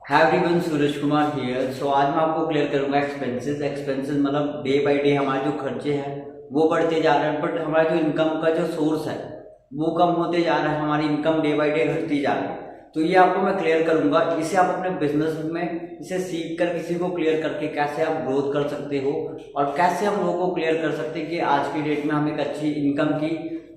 Hi everyone, Suraj Kumar here. So आज मैं आपको क्लियर करूंगा एक्सपेंसेस मतलब डे बाय डे हमारे जो खर्चे हैं वो बढ़ते जा रहे हैं, बट हमारा जो इनकम का जो सोर्स है वो कम होते जा रहा है। हमारी इनकम डे बाय डे घटती जा रही है। तो ये आपको मैं क्लियर करूंगा। इसे आप अपने बिजनेस में इसे सीख कर किसी को क्लियर करके कैसे आप ग्रोथ कर सकते हो और कैसे हम लोगों को क्लियर कर सकते हैं कि आज की डेट में हमें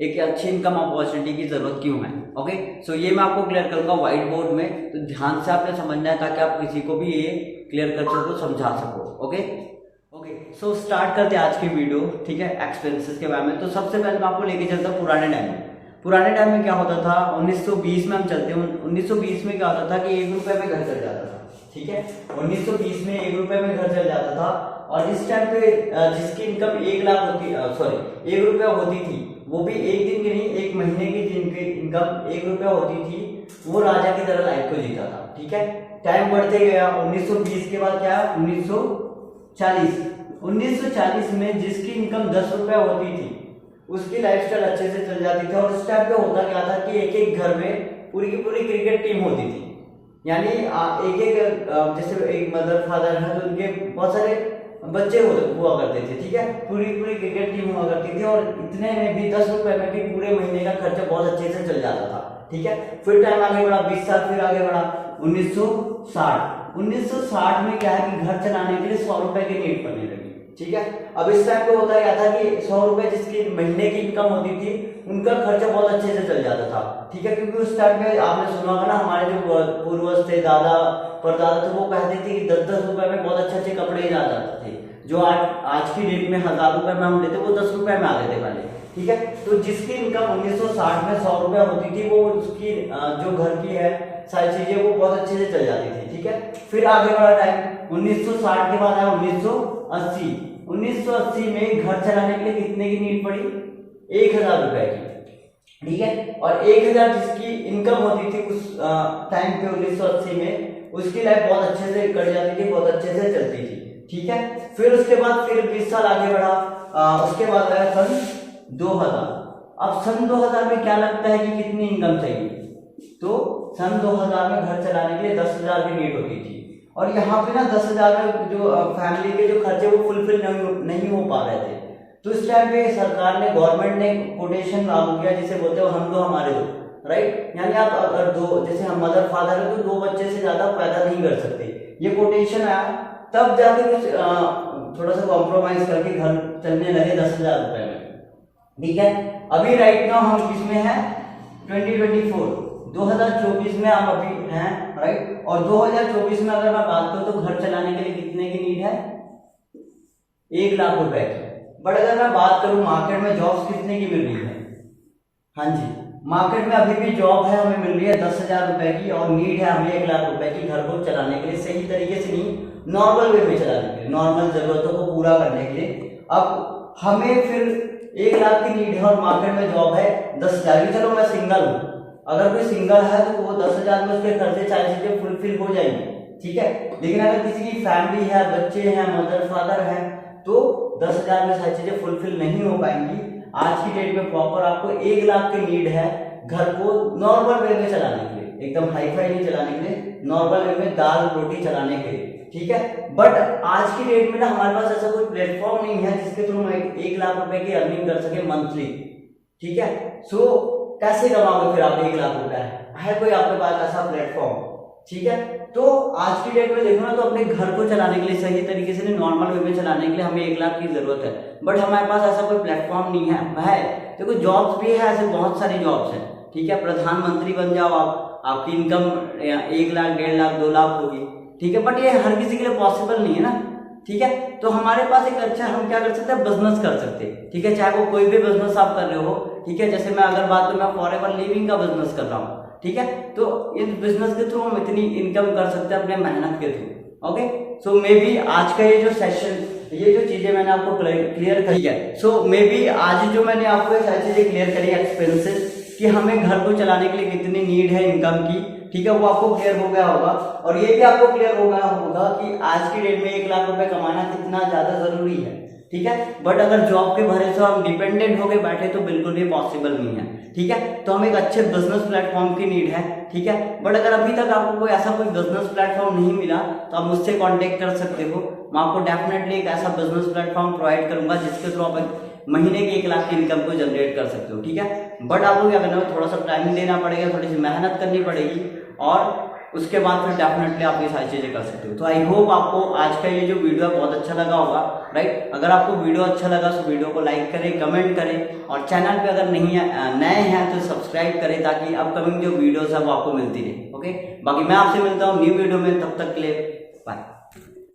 एक अच्छी इनकम अपॉर्चुनिटी की जरूरत क्यों है। ओके, सो ये मैं आपको क्लियर करूंगा व्हाइट बोर्ड में। तो ध्यान से आपने समझना है ताकि आप किसी को भी ये क्लियर कर सको, समझा सको। ओके, सो स्टार्ट करते हैं आज की वीडियो। ठीक है, एक्सपेंसेस के बारे में। तो सबसे पहले मैं आपको लेके चलता हूँ पुराने टाइम में क्या होता था। 1920 में हम चलते हैं। 1920 में क्या होता था कि 1 रुपए में घर चल जाता था। ठीक है, 1920 में 1 रुपए में घर चल जाता था। और इस टाइम पे जिसकी इनकम 1 रुपया होती थी, वो भी एक दिन की नहीं, एक महीने की जिनकी इनकम 1 रुपया होती थी, वो राजा की तरह लाइफ को जीता था। ठीक है, टाइम बढ़ते गया। 1920 के बाद क्या, 1940 में जिसकी इनकम 10 रुपया होती थी उसकी लाइफस्टाइल अच्छे से चल जाती थी। और उस टाइम पे होता क्या था कि एक घर में पूरी की पूरी क्रिकेट टीम होती थी। यानी जैसे एक मदर फादर है तो उनके बहुत सारे बच्चे हुआ करते थे। ठीक है, पूरी क्रिकेट टीम हुआ करती थी। और इतने में भी 10 रुपए में भी पूरे महीने का खर्चा बहुत अच्छे से चल जाता था। ठीक है, फिर टाइम आगे बढ़ा, 20 साल फिर आगे बढ़ा। 1960 में क्या है कि घर चलाने के लिए 100 रुपए की नीड पड़ने लगी। ठीक है, अब इस टाइम पे होता क्या था कि 100 रुपए जिसकी महीने की इनकम होती थी उनका खर्चा बहुत अच्छे से चल जाता था। ठीक है, क्योंकि उस टाइम पे आपने सुना होगा ना, हमारे जो पूर्वज थे, दादा परदादा थे, वो कहते थे कि 10-10 रुपए में बहुत अच्छे कपड़े आ जाते थे। जो आज की डेट में 1000 रुपए में हम लेते, वो 10 रुपए में आते थे पहले। ठीक है, तो जिसकी इनकम 1960 में 100 रुपया होती थी, वो उसकी जो घर की है सारी चीजें वो बहुत अच्छे से चल जाती थी। ठीक है, फिर आगे बढ़ा टाइम। 1960 के बाद आया 1980 में घर चलाने के लिए कितने की नीड पड़ी, 1000 रुपए की। ठीक है, और 1000 जिसकी इनकम होती थी उस टाइम पे 1980 में, उसकी लाइफ बहुत अच्छे से कट जाती थी, बहुत अच्छे से चलती थी। ठीक है, फिर उसके बाद फिर 20 साल आगे बढ़ा। उसके बाद आया सन 2000। अब सन 2000 में क्या लगता है कि कितनी इनकम चाहिए, तो सन 2000 में घर चलाने के लिए 10,000 की नीड होती थी। और यहाँ पे ना 10,000 में जो फैमिली के जो खर्चे वो फुलफिल नहीं हो पा रहे थे। तो इस टाइम पे सरकार ने, गवर्नमेंट ने कोटेशन लागू किया, जिसे बोलते हो हम दो हमारे दो। राइट, यानी आप अगर दो, जैसे हम मदर फादर है तो 2 बच्चे से ज्यादा पैदा नहीं कर सकते। ये कोटेशन आया, तब जाके कुछ थोड़ा सा कॉम्प्रोमाइज करके घर चलने लगे 10,000 रुपए में। ठीक है, अभी राइट नाउ हम किसमें हैं, 2024 में हम अभी हैं। राइट, और 2024 में अगर मैं बात करूं तो घर चलाने के लिए कितने की नीड है, 1 लाख रुपए की। बट अगर मैं बात करूं मार्केट में जॉब्स कितने की मिल रही है, हाँ जी, मार्केट में अभी भी जॉब है, हमें मिल रही है 10,000 रुपए की, और नीड है हमें 1 लाख रुपए की घर को चलाने के लिए, सही तरीके से नहीं, नॉर्मल वे में चलाने के लिए, नॉर्मल जरूरतों को पूरा करने के लिए। अब हमें फिर 1 लाख की नीड है और मार्केट में जॉब है 10,000 की। चलो मैं सिंगल हूं, अगर कोई सिंगल है तो वो 10,000 में उसके खर्चे सारी चीजें फुलफिल हो जाएंगी। ठीक है, लेकिन अगर किसी की फैमिली है, बच्चे हैं, मदर फादर हैं, तो 10,000 में सारी चीजें फुलफिल नहीं हो पाएंगी। आज की डेट में प्रॉपर आपको 1 लाख की नीड है घर को नॉर्मल वे में चलाने के लिए, एकदम हाई फाई नहीं चलाने के लिए, नॉर्मल वे में दाल रोटी चलाने के लिए। ठीक है, बट आज की डेट में ना हमारे पास ऐसा कोई प्लेटफॉर्म नहीं है जिसके थ्रू हम 1 लाख रुपए की अर्निंग कर सके मंथली। ठीक है, सो कैसे कमाओगे फिर आप 1 लाख रुपए, है कोई आपके पास ऐसा प्लेटफॉर्म? ठीक है, तो आज की डेट में देखो ना, तो अपने घर को चलाने के लिए सही तरीके से नॉर्मल वे में चलाने के लिए हमें 1 लाख की जरूरत है। बट हमारे पास ऐसा कोई प्लेटफॉर्म नहीं है। देखो जॉब्स भी है, ऐसे बहुत सारी जॉब्स हैं। ठीक है, प्रधानमंत्री बन जाओ आप, आपकी इनकम 1 लाख, 1.5 लाख, 2 लाख होगी। ठीक है, बट ये हर किसी के लिए पॉसिबल नहीं है ना। ठीक है, तो हमारे पास एक अच्छा, हम क्या कर सकते हैं, बिजनेस कर सकते हैं। ठीक है, चाहे वो कोई भी बिजनेस आप कर रहे हो। ठीक है, जैसे मैं अगर बात करूं, मैं फॉरएवर लिविंग का बिजनेस कर रहा हूँ। ठीक है, तो इस बिजनेस के थ्रू हम इतनी इनकम कर सकते हैं अपने मेहनत के through. Okay, so may be आज का ये जो सेशन, ये जो चीजें मैंने आपको क्लियर करी है, सो मे बी आज जो मैंने आपको ये सारी चीजें क्लियर करी, एक्सपेंसेस कि हमें घर को चलाने के लिए कितनी नीड है इनकम की। ठीक है, वो आपको क्लियर हो गया होगा। और ये भी आपको क्लियर हो गया होगा कि आज की डेट में 1 लाख रुपए कमाना कितना ज्यादा जरूरी है। ठीक है। बट अगर जॉब के भरोसे हम डिपेंडेंट होके बैठे तो बिल्कुल भी पॉसिबल नहीं है, ठीक है। तो हमें एक अच्छे बिजनेस प्लेटफॉर्म की नीड है, ठीक है। बट अगर अभी तक आपको कोई ऐसा कोई बिजनेस प्लेटफॉर्म नहीं मिला तो आप मुझसे कांटेक्ट कर सकते हो। मैं आपको डेफिनेटली एक ऐसा बिजनेस प्लेटफॉर्म प्रोवाइड करूंगा जिसके थ्रू आप महीने की 1 लाख की इनकम को जनरेट कर सकते हो, ठीक है। बट आपको क्या करना है, थोड़ा सा टाइम देना पड़ेगा, थोड़ी सी मेहनत करनी पड़ेगी और उसके बाद फिर डेफिनेटली आप ये सारी चीजें कर सकते हो। तो आई होप आपको आज का ये जो वीडियो है बहुत अच्छा लगा होगा, राइट। अगर आपको वीडियो अच्छा लगा तो वीडियो को लाइक करें, कमेंट करें और चैनल पे अगर नए हैं तो सब्सक्राइब करें ताकि अपकमिंग जो वीडियोस है वो आपको मिलती रहे, ओके। बाकी मैं आपसे मिलता हूँ न्यू वीडियो में, तब तक के लिए बाय।